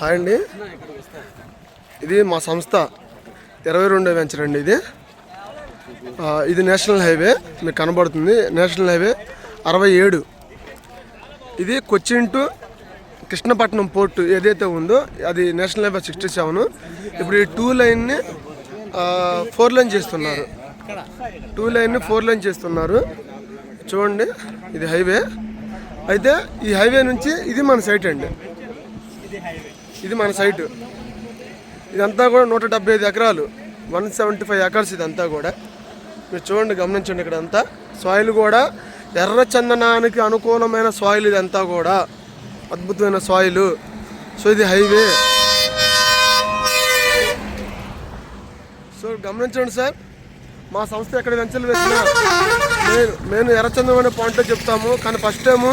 Hi అండి, ఇది మా సంస్థ 22వ వెంచర్ అండి. ఇది నేషనల్ హైవే మీకు కనబడుతుంది. National highway 67. ఇది కొచ్చిన్ టు కృష్ణపట్నం పోర్టు ఏదైతే ఉందో అది నేషనల్ హైవే 67. ఇప్పుడు ఈ 2 లైన్ని 4 లైన్ చేస్తున్నారు. 2 లైన్ని 4 లైన్ చేస్తున్నారు. చూడండి, ఇది హైవే. అయితే ఈ హైవే నుంచి ఇది మన సైట్ అండి. ఇది మన సైటు. ఇదంతా కూడా 175 ఎకరాలు, 175 ఎకర్స్ ఇదంతా కూడా. మీరు చూడండి, గమనించండి. ఇక్కడ అంతా సాయిల్ కూడా ఎర్ర చందనానికి అనుకూలమైన సాయిల్. ఇదంతా కూడా అద్భుతమైన సాయిల్. సో ఇది హైవే. సో గమనించండి సార్, మా సంస్థ ఎక్కడ వెంచర్లు వేసినా నేను ఎర్రచందనం అనే పాయింట్లో చెప్తాము. కానీ ఫస్ట్ టైము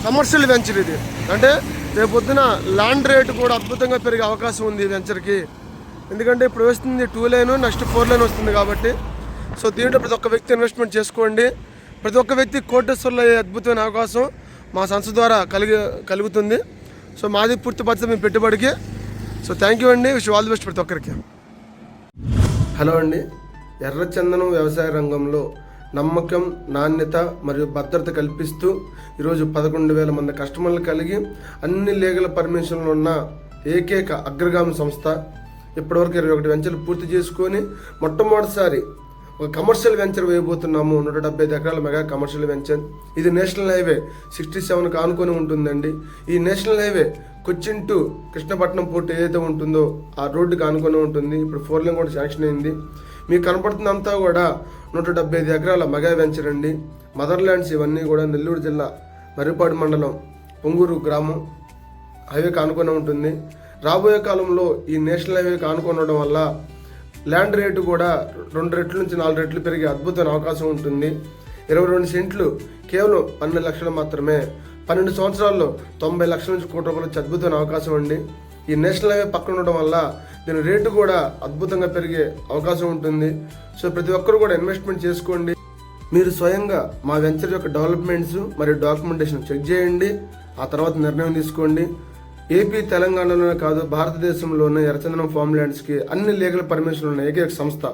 కమర్షియల్ వెంచర్ ఇది. అంటే రేపొద్దున ల్యాండ్ రేటు కూడా అద్భుతంగా పెరిగే అవకాశం ఉంది ఈ వెంచర్కి. ఎందుకంటే ఇప్పుడు వస్తుంది 2 లైన్, నెక్స్ట్ 4 లైన్ వస్తుంది కాబట్టి. సో దీంట్లో ప్రతి ఒక్క వ్యక్తి ఇన్వెస్ట్మెంట్ చేసుకోండి. ప్రతి ఒక్క వ్యక్తి కోటేశ్వర్లో అయ్యే అద్భుతమైన అవకాశం మా సంస్థ ద్వారా కలుగుతుంది. సో మాది పూర్తి బాధ్యత మీ పెట్టుబడికి. సో థ్యాంక్ యూ అండి. విష్ ఆల్ ది బెస్ట్ ప్రతి ఒక్కరికి. హలో అండి, ఎర్రచందనం వ్యవసాయ రంగంలో నమ్మకం, నాణ్యత మరియు భద్రత కల్పిస్తూ ఈరోజు 11,000 మంది కస్టమర్లు కలిగి అన్ని లీగల్ పర్మిషన్లు ఉన్న ఏకైక అగ్రగామి సంస్థ. ఇప్పటివరకు 21 వెంచర్లు పూర్తి చేసుకొని మొట్టమొదటిసారి ఒక కమర్షియల్ వెంచర్ వేయబోతున్నాము. 175 ఎకరాల మెగా కమర్షియల్ వెంచర్. ఇది నేషనల్ హైవే 67కు ఆనుకొని ఉంటుందండి. ఈ national highway Cochin to Krishnapatnam port ఏదైతే ఉంటుందో ఆ రోడ్డుకి ఆనుకొని ఉంటుంది. ఇప్పుడు 4 లైన్ కూడా శాంక్షన్ అయింది. మీకు కనపడుతుందంతా కూడా 175 ఎకరాల మెగా వెంచర్ అండి. మదర్ ల్యాండ్స్ ఇవన్నీ కూడా నెల్లూరు జిల్లా మర్రిపాడు మండలం పొంగూరు గ్రామం హైవేకి ఆనుకొని ఉంటుంది. రాబోయే కాలంలో ఈ నేషనల్ హైవేకి ఆనుకొని ఉండడం వల్ల ల్యాండ్ రేటు కూడా 2 రెట్లు నుంచి 4 రెట్లు పెరిగే అద్భుతమైన అవకాశం ఉంటుంది. 22 సెంట్లు కేవలం 12 లక్షలు మాత్రమే. 12 సంవత్సరాల్లో 90 లక్షల నుంచి కోటి రూపాయలు వచ్చే అద్భుతమైన అవకాశం అండి. ఈ నేషనల్ హైవే పక్కన ఉండడం వల్ల దీని రేటు కూడా అద్భుతంగా పెరిగే అవకాశం ఉంటుంది. సో ప్రతి ఒక్కరు కూడా ఇన్వెస్ట్మెంట్ చేసుకోండి. మీరు స్వయంగా మా వెంచర్ యొక్క డెవలప్మెంట్స్ మరియు డాక్యుమెంటేషన్ చెక్ చేయండి. ఆ తర్వాత నిర్ణయం తీసుకోండి. ఏపీ, తెలంగాణలోనే కాదు భారతదేశంలోనే ఎర్రచందనం ఫామ్ ల్యాండ్స్కి అన్ని లీగల్ పర్మిషన్లు ఉన్న ఏకైక సంస్థ